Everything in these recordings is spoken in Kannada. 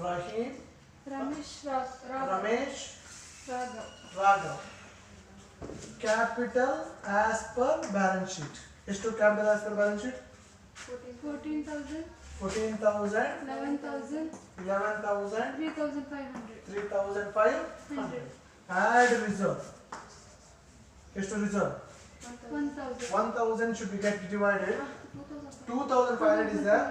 Rahim, Ramesh, Ramesh, Raghav. Capital as per balance sheet. ಎಷ್ಟು capital as per balance sheet? 14,000, 14,000, 11,000, 11,000, 3,500. 3,500. Add reserve. ಎಷ್ಟು reserve? 1,000. 1,000 should be get divided. 2,500 is there.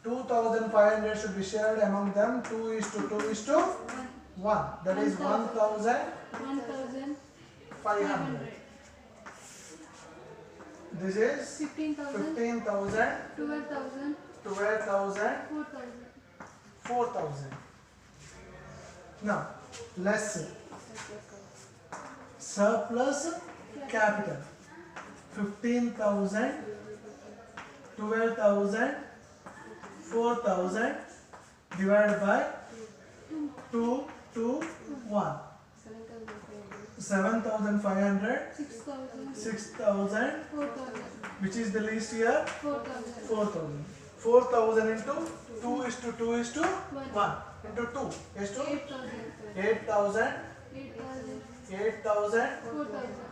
2,500 should be shared among them. 2:2:1. That is 1,500. 1,500. This is 15,000, 15,000, 12,000, 12,000, 4,000. 4,000. Now, let's see. Surplus capital 15,000, 12,000, 4,000 divided by 2 to 1. 7,500, 6,000, 6,000, 4,000, which is the least here? 4,000. 4,000. 4,000 into 2:2:1 into 2 is to 8,000. 8,000, 8,000. 8,000, 4,000.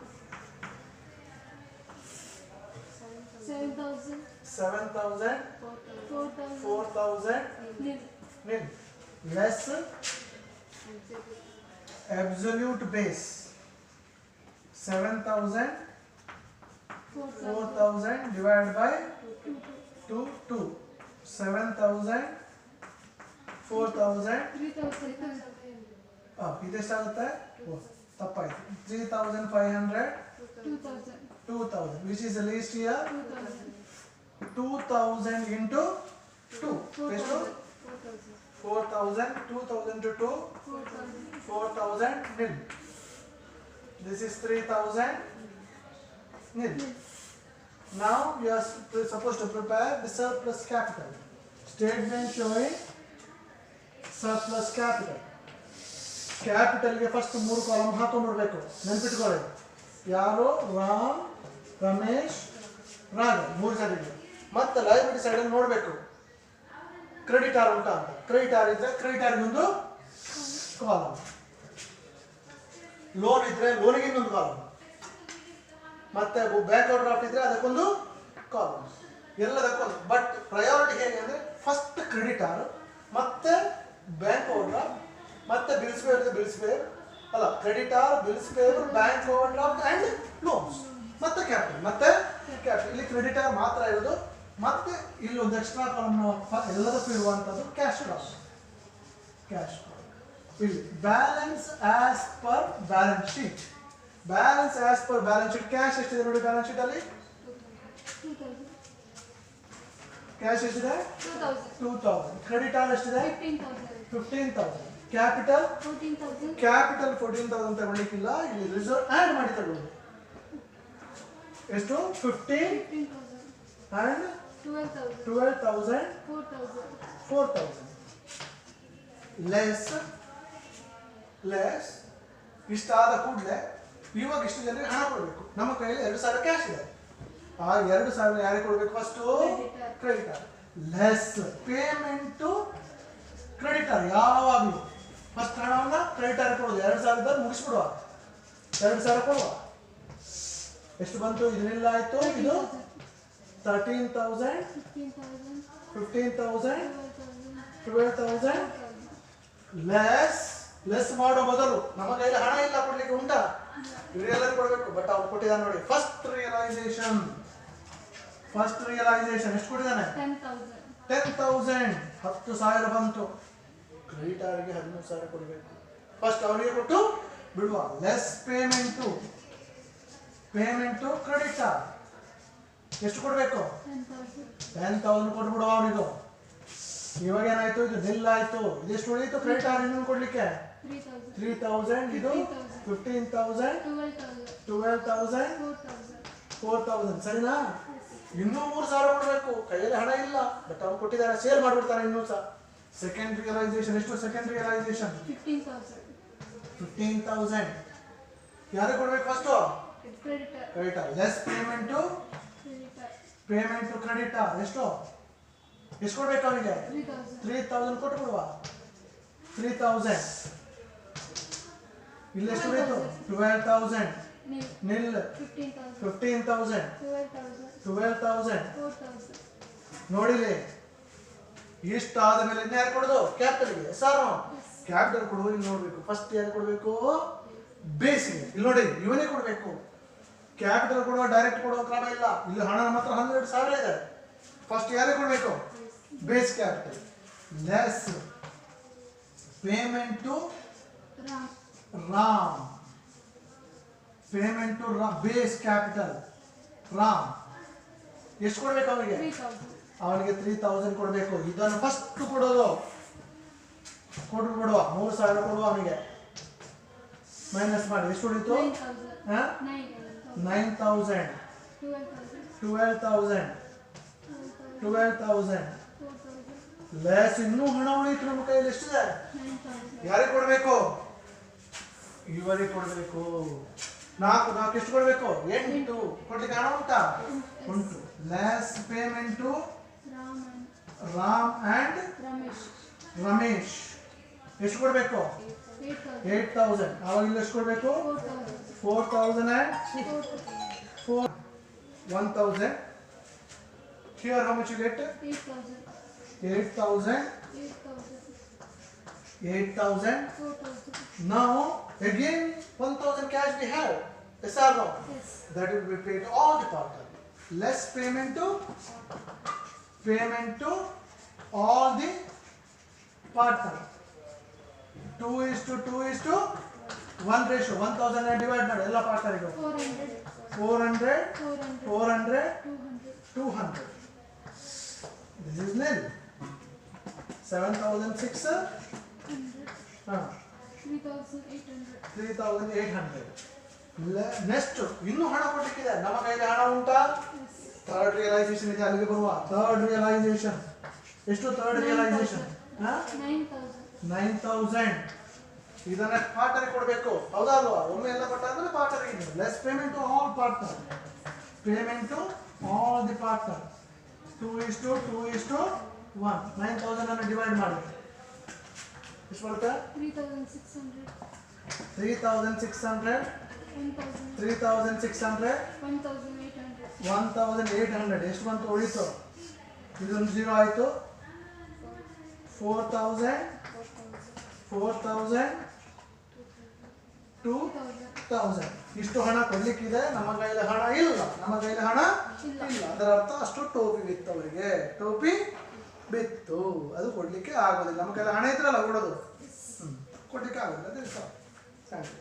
7,000. 7,000, 4,000. 4,000, Nil. nil. Less absolute base 7,000, 4,000 divided by 2. 7,000, 4,000. 3,000. ಇದೆಷ್ಟಾಗುತ್ತೆ? ತಪ್ಪಾಯ್ತು. 3,500, 2,000. 2,000. Which is the least here? 2,000. 2,000 into 2. ಎಷ್ಟು? 4,000. 4,000. 2,000 to 2. 4,000. 4,000 nil. This is 3,000 nil. Now you are supposed to prepare the surplus capital. Statement showing surplus capital. Capital ಗೆ ಫಸ್ಟ್ 3 ಕಾಲಮ್ ಹಾಕೊಂಡಿರಬೇಕು. ನೆನಪಿಟ್ಕೊಳ್ಳಿ. ಯಾರು? ರಾಮ್, ರಮೇಶ್, ರಾಘವ್ 3 ಜನರಿಗೆ. ಮತ್ತೆ ಲೈಬಿಲಿಟಿ ಸೈಡ್ ಅಲ್ಲಿ ನೋಡಬೇಕು. ಕ್ರೆಡಿಟಾರ್ ಉಂಟಾ ಅಂತ. ಕ್ರೆಡಿಟಾರ್ ಇದ್ರೆ ಕ್ರೆಡಿಟಾರ್ ಒಂದು ಕಾಲಮ್. ಲೋನ್ ಇದ್ರೆ ಲೋನಿಗೆ ಇನ್ನೊಂದು ಕಾಲಮ್. ಮತ್ತೆ ಬ್ಯಾಂಕ್ ಓವರ್ ಡ್ರಾಫ್ಟ್ ಇದ್ರೆ ಅದಕ್ಕೊಂದು ಕಾಲಮ್. ಎಲ್ಲದಕ್ಕೊಂದು. ಬಟ್ ಪ್ರಯಾರಿಟಿ ಹೇಗೆ ಅಂದ್ರೆ ಫಸ್ಟ್ ಕ್ರೆಡಿಟಾರ್, ಮತ್ತೆ ಬ್ಯಾಂಕ್ ಓವರ್ ಡ್ರಾಫ್ಟ್, ಮತ್ತೆ ಬಿಲ್ಸ್ ಪೇಯರ್ ಅಲ್ಲ, creditor, bills pair, bank over draft and loans, ಮತ್ತೆ ಕ್ಯಾಪಿಟಲ್. ಮತ್ತೆ ಕ್ಯಾಪಿಟಲ್ ಇಲ್ಲಿ ಕ್ರೆಡಿಟಾರ್ ಮಾತ್ರ ಇರೋದು. ಮತ್ತೆ ಇಲ್ಲಿ ಒಂದು ಎಕ್ಸ್ಟ್ರಾ ಕಾಲಮ್ ಎಲ್ಲದಕ್ಕೂ ಇರುವಂತದ್ದು ಕ್ಯಾಶ್ ಫ್ಲೋಸ್. ಕ್ಯಾಶ್ ಇಲ್ಲಿ balance as per balance sheet. Balance as per balance sheet. Cash ಎಷ್ಟಿದೆ ನೋಡಿ ಬ್ಯಾಲೆನ್ಸ್ ಶೀಟ್ ಅಲ್ಲಿ? 2,000. ಕ್ಯಾಶ್ ಎಷ್ಟಿದೆ? 2,000. 2,000. ಕ್ರೆಡಿಟಾರ್ ಎಷ್ಟಿದೆ? 15,000. 15,000. ಕ್ಯಾಪಿಟಲ್ 14,000. ಕ್ಯಾಪಿಟಲ್ 14,000 ತಗೊಳ್ಳಿಕ್ಕಿಲ್ಲ, ಇಲ್ಲಿ ರಿಸರ್ವ್ ಆಡ್ ಮಾಡಿ ತಗೊಳ್ಳಿ. ಎಷ್ಟು? 15 15,000. and 12,000. 12,000, 4,000. 4,000. ಲೆಸ್ ಇಷ್ಟಾದ ಕೂಡಲೇ ಇವಾಗ ಇಷ್ಟು ಜನರಿಗೆ ಹಣ ಕೊಡಬೇಕು. ನಮ್ಮ ಕೈಯಲ್ಲಿ 2,000 ಕ್ಯಾಶ್ ಇದೆ. ಆ 2,000 ಯಾರಿಗೆ ಕೊಡಬೇಕು? First creditor. Less payment to creditor. ಯಾವಾಗಲೂ ಫಸ್ಟ್ ಹಣವನ್ನ ಕ್ರೆಡಿಟಾರ್ ಕೊಡೋದು. 2,000 ಮುಗಿಸ್ಬಿಡುವ. 2,000 ಕೊಡುವ. ಎಷ್ಟು ಬಂತು? ಇದನ್ನೆಲ್ಲ ಆಯ್ತು. ಇದು 13,000, 15,000. 15,000, 12,000. 12,000. ಲೆಸ್ ಮಾಡೋ ಬದಲು ನಮ್ಮ ಕೈಯಲ್ಲಿ ಹಣ ಇಲ್ಲ ಕೊಡ್ಲಿಕ್ಕೆ ಉಂಟಾ? ಎಲ್ಲರೂ ಕೊಡಬೇಕು. ಬಟ್ ಅವ್ರು ಕೊಟ್ಟಿದ್ದಾನೆ ನೋಡಿ. ಫಸ್ಟ್ ರಿಯಲೈಸೇಷನ್ ಎಷ್ಟು ಕೊಟ್ಟಿದ್ದಾನೆ? 10,000. 10,000. 10,000 ಬಂತು. ಕ್ರೆಡಿಟಾರ್ಗೆ 13,000 ಕೊಡಬೇಕು. ಫಸ್ಟ್ ಅವನಿಗೆ ಕೊಟ್ಟು ಬಿಡುವ. ಲೆಸ್ ಪೇಮೆಂಟು ಕ್ರೆಡಿಟಾರ್ ಎಷ್ಟು ಕೊಡಬೇಕು? 10,000. 10,000 ಕೊಟ್ಬಿಡುವ ಅವನಿಗೂ. ಇವಾಗ ಏನಾಯ್ತು? ಇದು ನಿಲ್ ಆಯ್ತು. ಇದೆಷ್ಟು ಉಳಿಯಿತು ಕ್ರೆಡಿಟಾರ್ ಇನ್ನೊಂದು ಕೊಡ್ಲಿಕ್ಕೆ? 3,000. 3,000. ಇದು 15,000, 12,000, 4,000. ಸರಿನಾ? ಇನ್ನೂ 3,000 ಕೊಡಬೇಕು. ಕೈಯಲ್ಲಿ ಹಣ ಇಲ್ಲ, ಬಟ್ ಅವ್ನು ಕೊಟ್ಟಿದ್ದಾರೆ. ಸೇಲ್ ಮಾಡ್ಬಿಡ್ತಾನೆ ಇನ್ನೂ ಸಹ. ಸೆಕೆಂಡ್ ರಿಯಲೈಸೇಷನ್ ಎಷ್ಟು? Second realisation 15,000. ಯಾರಿಗೆ ಕೊಡ್ಬೇಕು? First creditor. Less payment to creditor ಎಷ್ಟು ಕೊಡ್ಬೇಕು ಅವನಿಗೆ? 3,000 ಕೊಟ್ಟು ಬಿಡುವ. 3000 ಇಲ್ಲಿ ಎಷ್ಟು ಬೇಕು 12000 ನಿಲ್ 15000 12000 ನೋಡಿಲಿ ಇಷ್ಟ ಆದಮೇಲೆ ಇನ್ನು ಯಾರು ಕೊಡೋದು ಕ್ಯಾಪಿಟಲ್ಗೆ ಸರ್ ಕ್ಯಾಪಿಟಲ್ ಕೊಡುವ ಇಲ್ಲಿ ನೋಡಬೇಕು ಫಸ್ಟ್ ಯಾರು ಕೊಡಬೇಕು ಬೇಸಿಗೆ ಇಲ್ಲಿ ನೋಡಿ ಇವನೇ ಕೊಡಬೇಕು ಕ್ಯಾಪಿಟಲ್ ಕೊಡುವ ಡೈರೆಕ್ಟ್ ಕೊಡುವ ಕ್ರಮ ಇಲ್ಲ ಇಲ್ಲಿ ಹಣ ನಮ್ಮ ಹತ್ರ 12000 ಇದೆ ಫಸ್ಟ್ ಯಾರೇ ಕೊಡಬೇಕು base capital less payment to Ram payment to base capital Ram ಎಷ್ಟು ಕೊಡಬೇಕು ಅವನಿಗೆ 3000 ಕೊಡಬೇಕು ಇದನ್ನು ಫಸ್ಟ್ ಕೊಡೋದು ಕೊಡುವ 3000 ಕೊಡುವ ಅವನಿಗೆ ಮೈನಸ್ ಮಾಡಿ ಎಷ್ಟು ಉಳಿತು 9000 12000 ಲೆಸ್ ಇನ್ನೂ ಹಣ ಉಳಿತು ನಮ್ಮ ಕೈಯಲ್ಲಿ ಎಷ್ಟಿದೆ ಯಾರಿಗೆ ಕೊಡಬೇಕು ಇವರಿಗೆ ಕೊಡಬೇಕು 4 ಎಷ್ಟು ಕೊಡಬೇಕು 8 ಕೊಡ್ಲಿಕ್ಕೆ ಹಣ ಉಂಟಾ ಉಂಟು less payment to Ram and Ramesh ಎಷ್ಟು ಕೊಡಬೇಕು 8000 ಅವಾಗ ಇಲ್ಲಿ ಎಷ್ಟು ಕೊಡಬೇಕು 4000 and 1000 here how much you get 8000 now again 1000 cash we have yes or no that will be paid to all the partners less payment to all the partners 2:1 ratio 1000 divide ಮಾಡಿ ಎಲ್ಲ ಪಾರ್ಟ್ನರ್ಗೆ 400 200 this is nil 7600 3800 ನೆಕ್ಸ್ಟ್ ಇನ್ನೂ ಹಣ ಕೊಡ್ಲಿಕ್ಕಿದೆ ನಮ್ಮ ಕೈಯಲ್ಲಿ ಹಣ ಉಂಟಾ ಥರ್ಡ್ ರಿಯಲೈಸೇಷನ್ ಇದೆ ಅಲ್ಲಿಗೆ ಬರುವ ಥರ್ಡ್ ರಿಯಲೈಸೇಷನ್ ಎಷ್ಟು ಥರ್ಡ್ ರಿಯಲೈಸೇಷನ್ 9000 ಇದನ್ನ ಪಾರ್ಟ್ನರ್ ಕೊಡಬೇಕು ಹೌದಾ ಅಲ್ವಾ ಒಮ್ಮೆ ಎಲ್ಲ ಕೊಟ್ಟಾದ್ರೆ ಪಾರ್ಟ್ನರ್ಗೆ less payment to all partner payment to all the partner 2:1 9000 ಅನ್ನು ಡಿವೈಡ್ ಮಾಡಿ ಎಷ್ಟು ಬರುತ್ತೆ 3600 1800 ಎಷ್ಟು ಬಂತು ಉಳಿತು ಇದೊಂದು 0 ಆಯಿತು 4000 2000 ಇಷ್ಟು ಹಣ ಕೊಡ್ಲಿಕ್ಕಿದೆ ನಮ್ಮ ಕೈಯಲ್ಲಿ ಹಣ ಇಲ್ಲ ಅದರ ಅರ್ಥ ಅಷ್ಟು ಟೋಪಿ ಬಿತ್ತು ಅವರಿಗೆ ಟೋಪಿ ಬಿತ್ತು ಅದು ಕೊಡ್ಲಿಕ್ಕೆ ಆಗೋದಿಲ್ಲ ನಮ್ಮ ಕೈಯಲ್ಲಿ ಹಣ ಇದ್ರಲ್ಲ ಕೊಡೋದು ಕೊಡ್ಲಿಕ್ಕೆ ಆಗೋದಿಲ್ಲ ಥ್ಯಾಂಕ್ ಯು